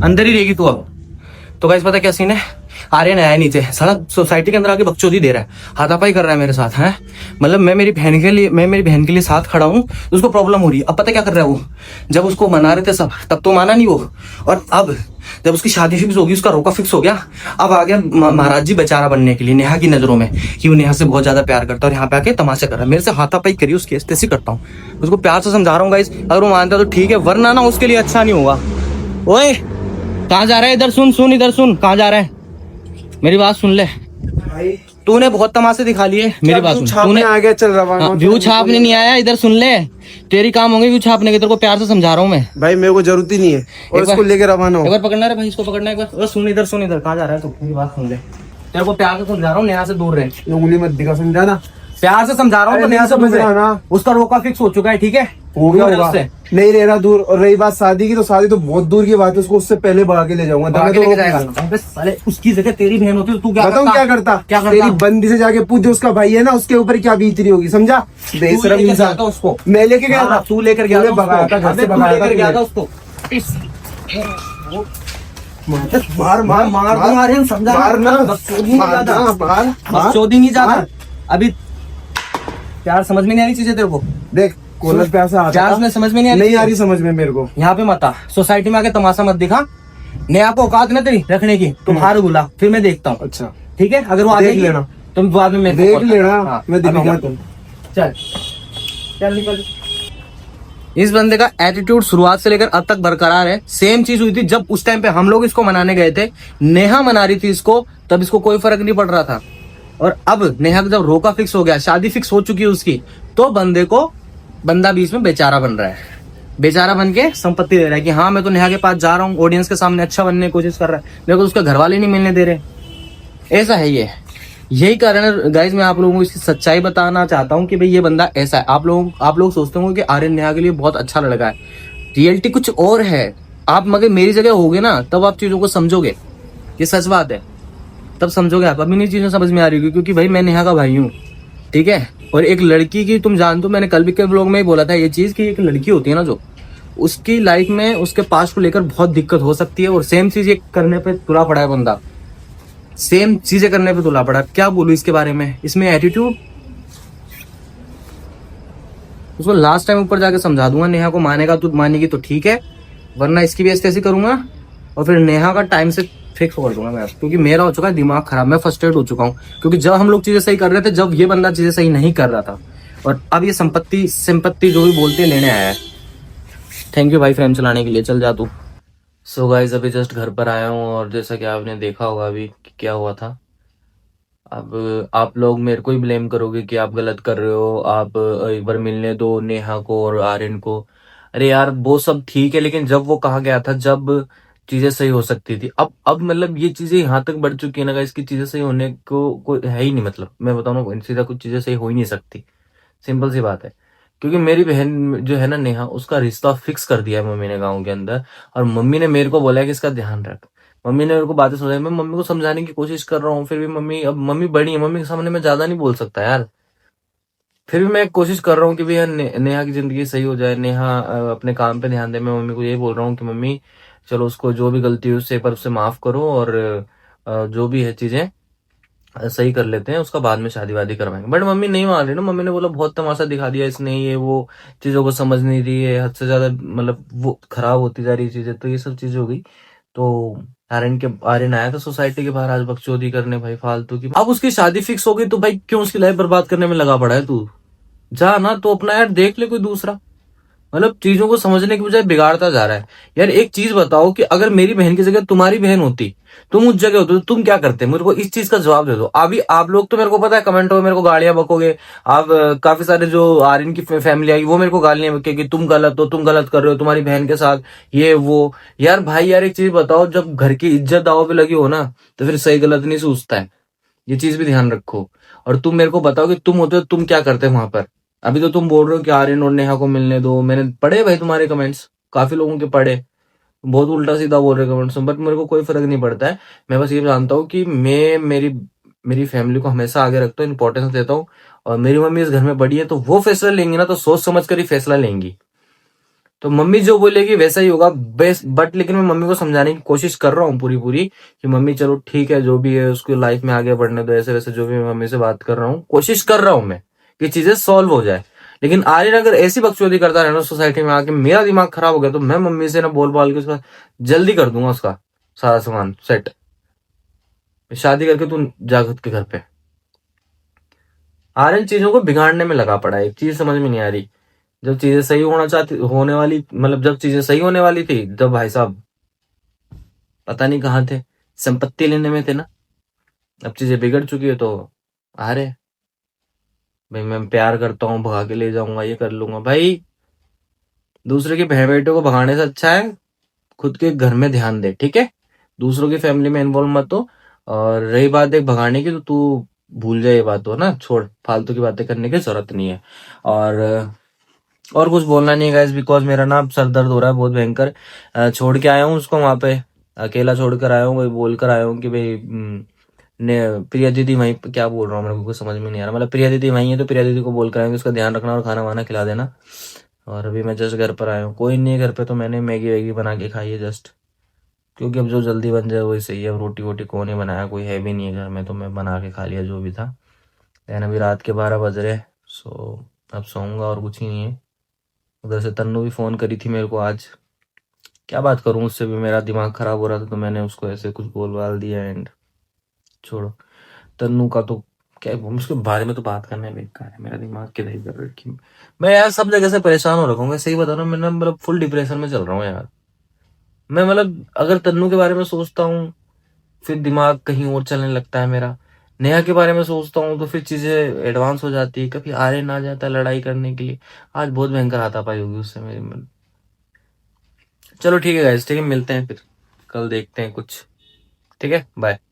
अंदर ही रहेगी तू अब। तो गाइस पता क्या सीन है, आर्यन आया नीचे, साला सोसाइटी के अंदर आके बकचोदी दे रहा है, हाथापाई कर रहा है मेरे साथ है। मतलब मैं मेरी बहन के लिए साथ खड़ा हूँ, उसको प्रॉब्लम हो रही है। अब पता क्या कर रहा है वो, जब उसको मना रहे थे सब तब तो माना नहीं वो, और अब जब उसकी शादी फिक्स होगी, उसका रोका फिक्स हो गया, अब आ गया महाराज जी बेचारा बनने के लिए नेहा की नजरों में, कि वो नेहा से बहुत ज्यादा प्यार करता है, और यहाँ पे आके तमाशा कर रहा है मेरे से, हाथापाई करी उसकी तैसी करता हूँ। उसको प्यार से समझा रहा हूँ गाइस, अगर वो मानता है तो ठीक है, वरना ना उसके लिए अच्छा नहीं होगा। ओए कहाँ जा रहा है, इधर सुन इधर सुन, कहाँ जा रहा है, मेरी बात सुन ले। भाई तूने बहुत तमाशे दिखा लिए, मेरी बात सुन। तूने आ गया, चल रवाना। व्यू छापने नहीं आया, इधर सुन ले, तेरी काम होंगे व्यू छापने के, तेरे को प्यार से समझा रहा हूँ मैं। भाई मेरे को जरूरत ही नहीं है, और इसको लेके रवाना हो। एक बार पकड़ना है भाई, इसको पकड़ना है एक बार। सुन इधर, कहाँ जा रहा है तू, मेरी बात सुन ले, तेरे को प्यार से समझा रहा हूँ, नेहा से दूर रहे। उंगली मत दिखा, समझा ना, प्यार से समझा रहा हूँ, तो नेहा से दूर रहे। उसका रोका फिक्स हो चुका है, ठीक है, हो गया होगा, नहीं रह रहा दूर। और रही बात शादी की, तो शादी तो बहुत दूर की बात है, उसको उससे पहले बढ़ा के ले जाऊंगा। साले उसकी जगह तेरी बहन होती तो तू क्या बताऊँ क्या करता? तेरी बंदी से जाके पूछ, जो उसका भाई है ना, उसके ऊपर क्या बीत रही होगी, समझा? बेशरम इंसान। उसको मैं लेके गया था, तू लेकर गया था, भगाया था घर से, भगाया था उसको। मार मार मार, समझा, मारना, बकचोदी नहीं जाता अभी। प्यार समझ में नहीं आ रही चीजें तेरे को, देख कॉलेज पे ऐसा प्यार में समझ में नहीं आ रही समझ में मेरे को। यहाँ पे मत आ, सोसाइटी में आके तमाशा मत दिखा। नेहा को औकात ना तेरी रखने की, तुम बाहर बुला, फिर मैं देखता हूँ। अच्छा ठीक है, अगर वो आ देख जाएगी लेना, तुम बाद में देख लेना। हाँ, मैं दिखाऊंगा तुम। चल निकल। इस बंदे का एटीट्यूड शुरुआत से लेकर अब तक बरकरार है। सेम चीज हुई थी जब उस टाइम पे हम लोग इसको मनाने गए थे, नेहा मना रही थी इसको, तब इसको कोई फर्क नहीं पड़ रहा था। और अब नेहा का जब रोका फिक्स हो गया, शादी फिक्स हो चुकी है उसकी, तो बंदा बीच में बेचारा बन रहा है, बेचारा बन के संपत्ति दे रहा है कि हाँ मैं तो नेहा के पास जा रहा हूँ, ऑडियंस के सामने अच्छा बनने की कोशिश कर रहा है, मेरे को उसके घर वाले नहीं मिलने दे रहे। ऐसा है ये, यही कारण है गाइज। मैं आप लोगों को इसकी सच्चाई बताना चाहता हूँ कि भाई ये बंदा ऐसा है। आप लोग सोचते होंगे कि आर्यन नेहा के लिए बहुत अच्छा लड़का है, रियलिटी कुछ और है। आप मगर मेरी जगह होगे ना, तब आप चीजों को समझोगे, ये सच बात है, तब समझोगे आप। अभी नहीं चीजें समझ में आ रही होगी, क्योंकि भाई मैं नेहा का भाई हूँ, ठीक है। और एक लड़की की तुम जानते हो, मैंने कल भी के ब्लॉग में ही बोला था ये चीज, कि एक लड़की होती है ना, जो उसकी लाइफ में उसके पास्ट को लेकर बहुत दिक्कत हो सकती है, और सेम चीज ये करने पे तुला पड़ा है बंदा, सेम चीजें करने पे तुला पड़ा। क्या बोलूं इसके बारे में, इसमें एटीट्यूड, उसको लास्ट टाइम ऊपर जाके समझा दूंगा। नेहा को मानेगा तो मानेगी तो ठीक है, वरना इसकी भी ऐसे करूंगा, और फिर नेहा का टाइम से फिक्स कर दूंगा मैं, क्योंकि मेरा हो चुका है दिमाग खराब, मैं फ्रस्ट्रेट हो चुका हूँ। क्योंकि जब हम लोग चीजें सही कर रहे थे, जब ये बंदा चीजें सही नहीं कर रहा था, और अब ये संपत्ति जो भी बोलते लेने आया है। थैंक यू भाई फ्रेम चलाने के लिए, चल जा तू। सो गाइस अभी जस्ट घर पर आया हूँ, और जैसा कि आपने देखा होगा अभी क्या हुआ था। अब आप लोग मेरे को ही ब्लेम करोगे कि आप गलत कर रहे हो, आप एक बार मिलने दो नेहा को और आर्यन को। अरे यार वो सब ठीक है, लेकिन जब वो कहा गया था, जब चीजें सही हो सकती थी, अब मतलब ये चीजें यहाँ तक बढ़ चुकी है ना, इसकी चीजें सही होने को कोई है ही नहीं। मतलब मैं बताऊँ ना, सीधा कुछ चीजें सही हो ही नहीं सकती, सिंपल सी बात है। क्योंकि मेरी बहन जो है ना नेहा, उसका रिश्ता फिक्स कर दिया है मम्मी ने गाँव के अंदर, और मम्मी ने मेरे को बोला है कि इसका ध्यान रख। मम्मी ने मेरे को बातें समझाई, मैं मम्मी को समझाने की कोशिश कर रहा हूँ, फिर भी मम्मी बड़ी है, मम्मी के सामने मैं ज्यादा नहीं बोल सकता यार। फिर भी मैं कोशिश कर रहा हूँ कि भैया नेहा की जिंदगी सही हो जाए, नेहा अपने काम पे ध्यान दे। मैं मम्मी को यही बोल रहा हूँ कि मम्मी चलो उसको जो भी गलती हुई उससे एक बार उससे माफ करो, और जो भी है चीजें सही कर लेते हैं, उसका बाद में शादी वादी करवाएंगे। बट मम्मी नहीं मान रही ना, मम्मी ने बोला बहुत तमाशा दिखा दिया इसने, ये वो चीजों को समझ नहीं रही है, हद से ज्यादा मतलब वो खराब होती जा रही चीजें, तो ये सब चीज हो गई। तो आर्यन आया था सोसाइटी के बाहर आज बकचोदी करने भाई, फालतू की। अब उसकी शादी फिक्स हो गई तो भाई क्यों उसकी लाइफ बर्बाद करने में लगा पड़ा है तू? जा ना तो अपना यार देख ले कोई दूसरा। मतलब चीजों को समझने की बजाय बिगाड़ता जा रहा है। यार एक चीज बताओ कि अगर मेरी बहन की जगह तुम्हारी बहन होती, तुम उस जगह होते तो तुम क्या करते? मेरे को इस चीज का जवाब दे दो। अभी आप लोग तो मेरे को पता है कमेंटों में मेरे को गालियां बकोगे आप, काफी सारे जो आर्यन की फैमिली आएगी वो मेरे को गालियां बकेगी, तुम गलत हो, तुम गलत कर रहे हो तुम्हारी बहन के साथ, ये वो। यार भाई यार एक चीज बताओ, जब घर की इज्जत दांव पे लगी हो ना, तो फिर सही गलत नहीं सोचता है, ये चीज भी ध्यान रखो। और तुम मेरे को बताओ कि तुम होते हो तुम क्या करते वहां पर? अभी तो तुम बोल रहे हो कि आर्यन और नेहा को मिलने दो। मैंने पढ़े भाई तुम्हारे कमेंट्स, काफी लोगों के पढ़े, बहुत उल्टा सीधा बोल रहे कमेंट्स में, बट मेरे को कोई फर्क नहीं पड़ता है। मैं बस ये जानता हूँ कि मैं मेरी फैमिली को हमेशा आगे रखता हूँ, इंपॉर्टेंस देता हूँ। और मेरी मम्मी इस घर में बड़ी है, तो वो फैसला लेंगी ना तो सोच समझ कर ही फैसला लेंगी। तो मम्मी जो बोलेगी वैसा ही होगा बेस्ट। बट लेकिन मैं मम्मी को समझाने की कोशिश कर रहा हूँ पूरी पूरी कि मम्मी चलो ठीक है, जो भी है उसको लाइफ में आगे बढ़ने दो, ऐसे वैसे जो भी मैं मम्मी से बात कर रहा हूँ, कोशिश कर रहा हूँ मैं कि चीजें सॉल्व हो जाए। लेकिन आर्यन अगर ऐसी बकचोदी करता रहे ना सोसाइटी में आके, मेरा दिमाग खराब हो गया तो मैं मम्मी से ना बोल बाल के उसका जल्दी कर दूंगा उसका सारा सामान सेट। शादी करके तू जा खुद के घर पे। आर्यन चीजों को बिगाड़ने में लगा पड़ा है, एक चीज समझ में नहीं आ रही। जब चीजें सही होना चाहती होने वाली, मतलब जब चीजें सही होने वाली थी, जब भाई साहब पता नहीं कहाँ थे, संपत्ति लेने में थे ना। अब चीजें बिगड़ चुकी है तो अरे भाई मैं प्यार करता हूँ, भगा के ले जाऊंगा, ये कर लूंगा। भाई दूसरे के बहन बेटे को भगाने से अच्छा है खुद के घर में ध्यान दे, ठीक है। दूसरों की फैमिली में इन्वॉल्व मत हो। और रही बात एक भगाने की, तो तू भूल जाए ये बात, हो ना, छोड़, फालतू की बातें करने की जरूरत नहीं है। और कुछ बोलना नहीं है गाइस, बिकॉज मेरा ना सर दर्द हो रहा है बहुत भयंकर। छोड़ के आया हूँ उसको वहां पे, अकेला छोड़ कर आया हूँ। वही बोल कर आया हूँ कि भाई ने प्रिया दीदी वहीं पे, क्या बोल रहा हूँ मेरे को कुछ समझ में नहीं आ रहा। मतलब प्रिया दीदी वहीं है तो प्रिया दीदी को बोल कर आएंगे उसका ध्यान रखना और खाना वाना खिला देना। और अभी मैं जस्ट घर पर आया हूँ, कोई नहीं है घर पे, तो मैंने मैगी वैगी बना के खाई है जस्ट, क्योंकि अब जो जल्दी बन जाए वही सही है। अब रोटी वोटी कौन ही बनाया, कोई है भी नहीं है घर में, तो मैं बना के खा लिया जो भी था। लेकिन अभी रात के 12 बज रहे, सो अब सोऊंगा और कुछ ही नहीं है। उधर से तन्नू भी फोन करी थी मेरे को आज, क्या बात करूं उससे भी, मेरा दिमाग खराब हो रहा था तो मैंने उसको ऐसे कुछ बोल बाल दिया। एंड छोड़ो, तन्नू का तो क्या, उसके बारे में तो बात करना है बेकार है, मेरा दिमाग किधर ही कर रखी। मैं यार सब जगह से परेशान हो रखा हूँ, मैं सही बता रहा हूँ, मैं ना मतलब फुल डिप्रेशन में चल रहा हूँ यार। मैं मतलब अगर तन्नू के बारे में सोचता हूँ फिर दिमाग कहीं और चलने लगता है मेरा। नेहा के बारे में सोचता हूँ तो फिर चीजें एडवांस हो जाती है, कभी आर्यन आ जाता है लड़ाई करने के लिए। आज बहुत भयंकर हाथापाई होगी उससे मेरी। चलो ठीक है गाइस, ठीक है, मिलते हैं फिर कल, देखते हैं कुछ। ठीक है, बाय।